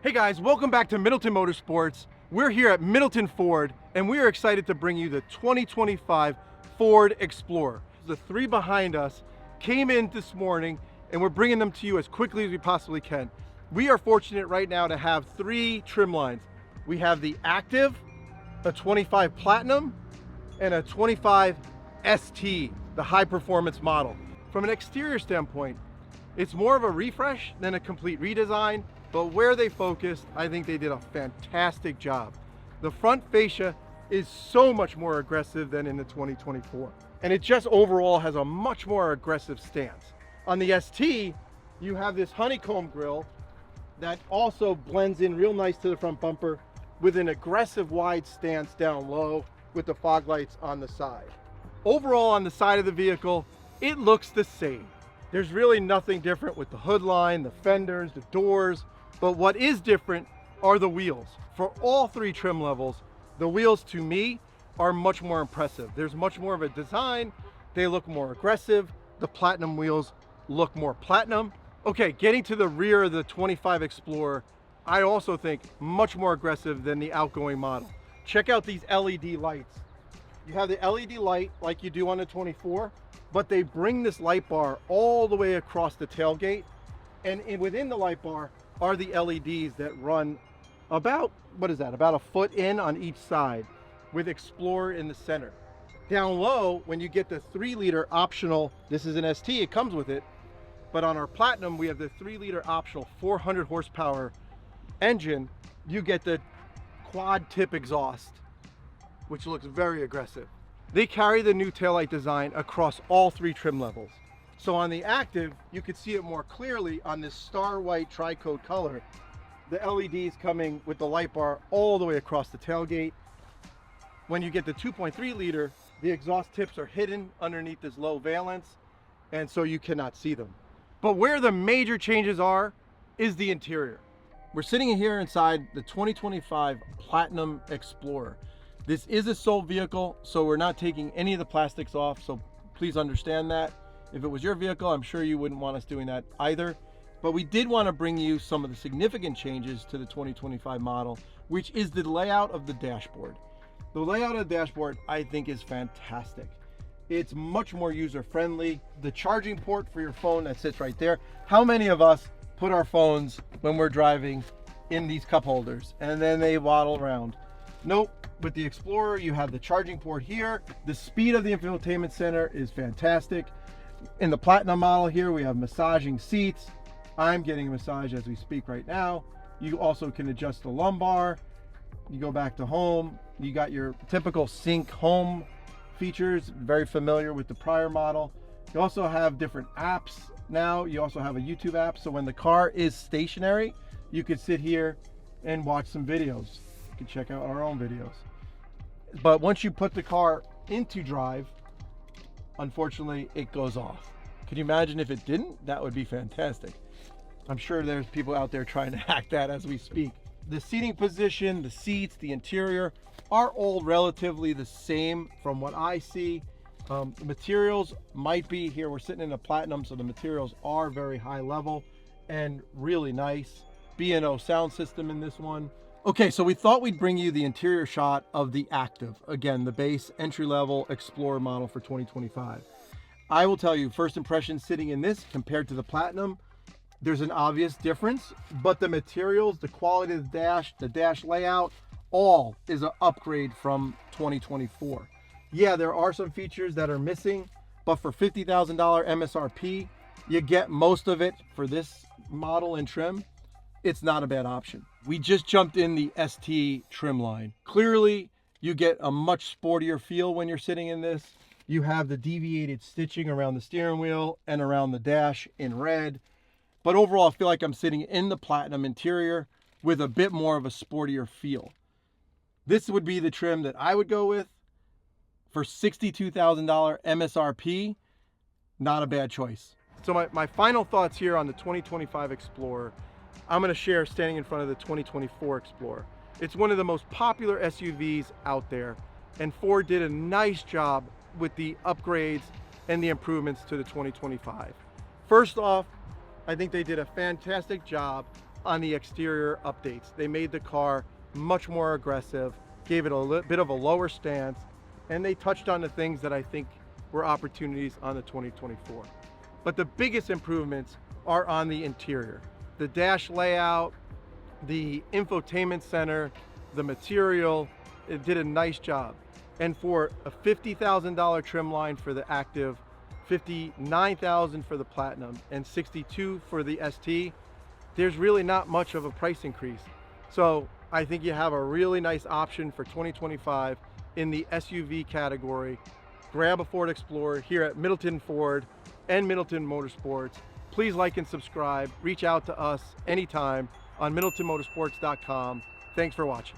Hey guys, welcome back to Middleton Motorsports. We're here at Middleton Ford and we are excited to bring you the 2025 Ford Explorer. The three behind us came in this morning and we're bringing them to you as quickly as we possibly can. We are fortunate right now to have three trim lines. We have the Active, a 25 Platinum, and a 25 ST, the high performance model. From an exterior standpoint, it's more of a refresh than a complete redesign. But where they focused, I think they did a fantastic job. The front fascia is so much more aggressive than in the 2024. And it just overall has a much more aggressive stance. On the ST, you have this honeycomb grille that also blends in real nice to the front bumper with an aggressive wide stance down low with the fog lights on the side. Overall, on the side of the vehicle, it looks the same. There's really nothing different with the hood line, the fenders, the doors. But what is different are the wheels. For all three trim levels, the wheels to me are much more impressive. There's much more of a design. They look more aggressive. The Platinum wheels look more platinum. Okay, getting to the rear of the 25 Explorer, I also think much more aggressive than the outgoing model. Check out these LED lights. You have the LED light like you do on the 24, but they bring this light bar all the way across the tailgate. And within the light bar are the LEDs that run about, what is that, about a foot in on each side with Explorer in the center. Down low, when you get the 3-liter optional, this is an ST, it comes with it, but on our Platinum, we have the 3-liter optional 400 horsepower engine. You get the quad tip exhaust, which looks very aggressive. They carry the new taillight design across all three trim levels. So on the Active, you can see it more clearly on this star white tri-coat color. The LEDs coming with the light bar all the way across the tailgate. When you get the 2.3 liter, the exhaust tips are hidden underneath this low valance, and so you cannot see them. But where the major changes are is the interior. We're sitting here inside the 2025 Platinum Explorer. This is a sold vehicle, so we're not taking any of the plastics off, so please understand that. If it was your vehicle, I'm sure you wouldn't want us doing that either. But we did want to bring you some of the significant changes to the 2025 model, which is the layout of the dashboard. The layout of the dashboard, I think, is fantastic. It's much more user-friendly. The charging port for your phone that sits right there. How many of us put our phones when we're driving in these cup holders and then they waddle around? Nope. With the Explorer, you have the charging port here. The speed of the infotainment center is fantastic. In the Platinum model here, we have massaging seats. I'm getting a massage as we speak right now. You also can adjust the lumbar. You go back to home. You got your typical sync home features, very familiar with the prior model. You also have different apps now. You also have a YouTube app. So when the car is stationary, you could sit here and watch some videos. You can check out our own videos. But once you put the car into drive, unfortunately, it goes off. Could you imagine if it didn't? That would be fantastic. I'm sure there's people out there trying to hack that as we speak. The seating position, the seats, the interior are all relatively the same from what I see. The materials might be here. We're sitting in a Platinum, so the materials are very high level and really nice. B&O sound system in this one. Okay, so we thought we'd bring you the interior shot of the Active. Again, the base entry-level Explorer model for 2025. I will tell you, first impression sitting in this compared to the Platinum, there's an obvious difference, but the materials, the quality of the dash layout, all is an upgrade from 2024. Yeah, there are some features that are missing, but for $50,000 MSRP, you get most of it for this model and trim. It's not a bad option. We just jumped in the ST trim line. Clearly, you get a much sportier feel when you're sitting in this. You have the deviated stitching around the steering wheel and around the dash in red. But overall, I feel like I'm sitting in the Platinum interior with a bit more of a sportier feel. This would be the trim that I would go with for $62,000 MSRP. Not a bad choice. So my final thoughts here on the 2025 Explorer, I'm going to share standing in front of the 2024 Explorer. It's one of the most popular SUVs out there, and Ford did a nice job with the upgrades and the improvements to the 2025. First off, I think they did a fantastic job on the exterior updates. They made the car much more aggressive, gave it a bit of a lower stance, and they touched on the things that I think were opportunities on the 2024. But the biggest improvements are on the interior. The dash layout, the infotainment center, the material, it did a nice job. And for a $50,000 trim line for the Active, $59,000 for the Platinum, and $62,000 for the ST, there's really not much of a price increase. So I think you have a really nice option for 2025 in the SUV category. Grab a Ford Explorer here at Middleton Ford and Middleton Motorsports. Please like and subscribe. Reach out to us anytime on middletonmotorsports.com. Thanks for watching.